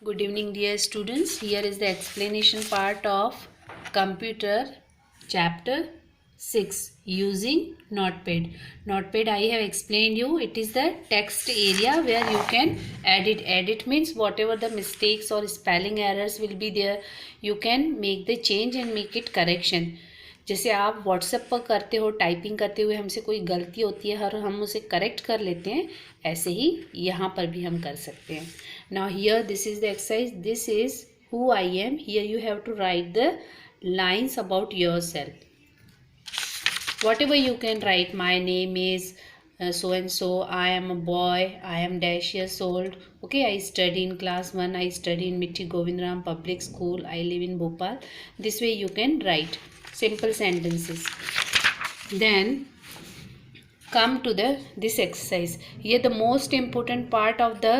Good evening, dear students. Here is the explanation part of computer chapter 6 using Notepad. Notepad I have explained you. It is the text area where you can edit. Edit means whatever the mistakes or spelling errors will be there, you can make the change and make it correction. जैसे आप WhatsApp पर करते हो, typing करते हुए हमसे कोई गलती होती है और हम उसे करेक्ट कर लेते हैं, ऐसे ही यहाँ पर भी हम कर सकते हैं. Now here this is the exercise. This is who I am. Here you have to write the lines about yourself. Whatever you can write. My name is so and so. I am a boy. I am dash years old. Okay, I study in class 1. I study in Mitti Govindram Public School. I live in Bhopal. This way you can write simple sentences. Then come to this exercise. Here the most important part of the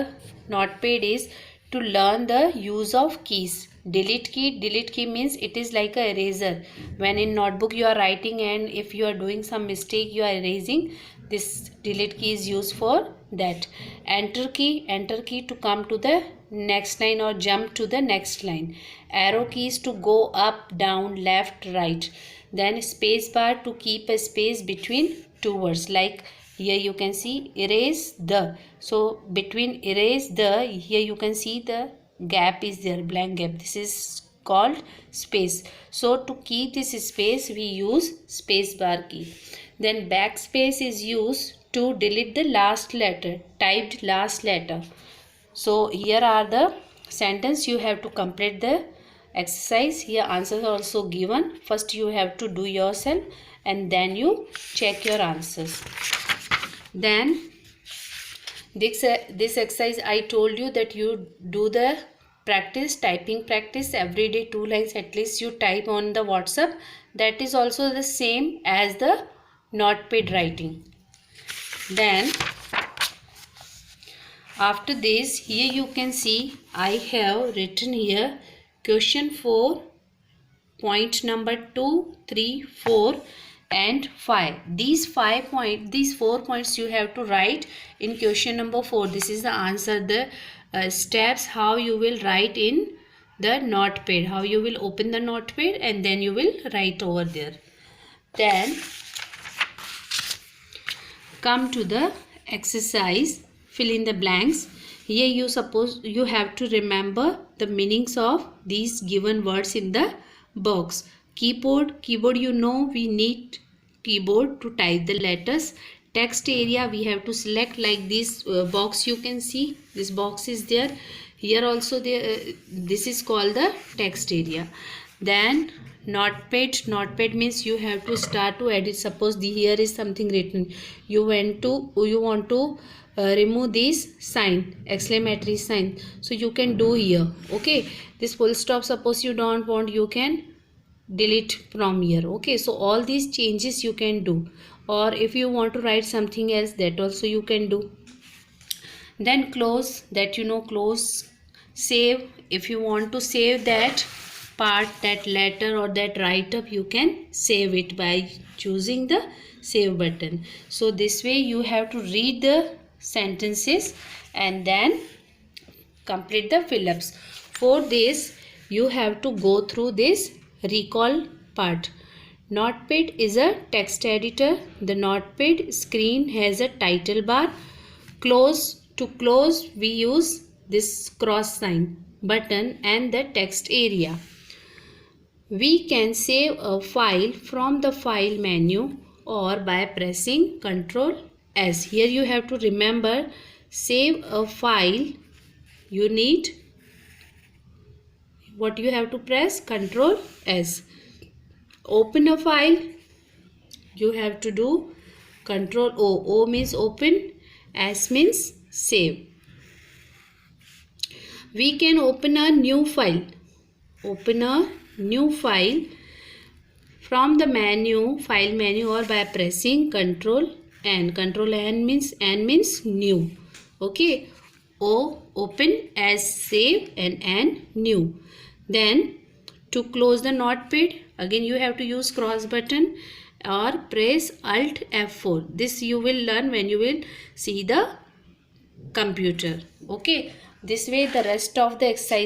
Notepad is to learn the use of keys. Delete key means it is like a eraser. When in notebook you are writing and if you are doing some mistake you are erasing, this delete key is used for that. Enter key to come to the next line or jump to the next line. Arrow keys to go up, down, left, right. Then space bar to keep a space between two words. Like here you can see erase the. So between erase the, here you can see the gap is there, blank gap. This is called space. So to keep this space we use space bar key. Then backspace is used to delete the last letter, typed last letter. So here are the sentence. You have to complete the exercise. Here answers are also given. First you have to do yourself and then you check your answers. Then this exercise I told you that you do the practice, typing practice every day. 2 lines at least you type on the WhatsApp. That is also the same as the Notepad writing. Then after this, here you can see I have written here question 4, point number 2, 3, 4 and 5. These 4 points you have to write in question number 4. This is the answer, the steps how you will write in the Notepad, how you will open the Notepad and then you will write over there. Then come to the exercise, fill in the blanks. Here you have to remember the meanings of these given words in the box. Keyboard you know, we need keyboard to type the letters. Text area we have to select, like this box you can see, this box is there. Here also this is called the text area. Then notepad means you have to start to edit. Suppose here is something written, you want to remove this sign, exclamatory sign, so you can do here. Okay, this full stop suppose you don't want, you can delete from here. Okay, so all these changes you can do, or if you want to write something else, that also you can do. Then close, that you know, close. Save, if you want to save that part, that letter or that write up, you can save it by choosing the save button. So this way you have to read the sentences and then complete the fill-ups. For this you have to go through this recall part. Notepad is a text editor. The Notepad screen has a title bar. To close we use this cross sign button and the text area. We can save a file from the file menu or by pressing Ctrl S. Here you have to remember, save a file, you need, what you have to press, Ctrl S. Open a file, you have to do Ctrl O. O means open, S means save. We can open a new file. Open a new file from the menu, file menu, or by pressing Ctrl N. Ctrl N means new. Okay, O open, S save, and N new. Then to close the Notepad, again you have to use cross button or press Alt F4. This you will learn when you will see the computer. Okay, This way the rest of the exercise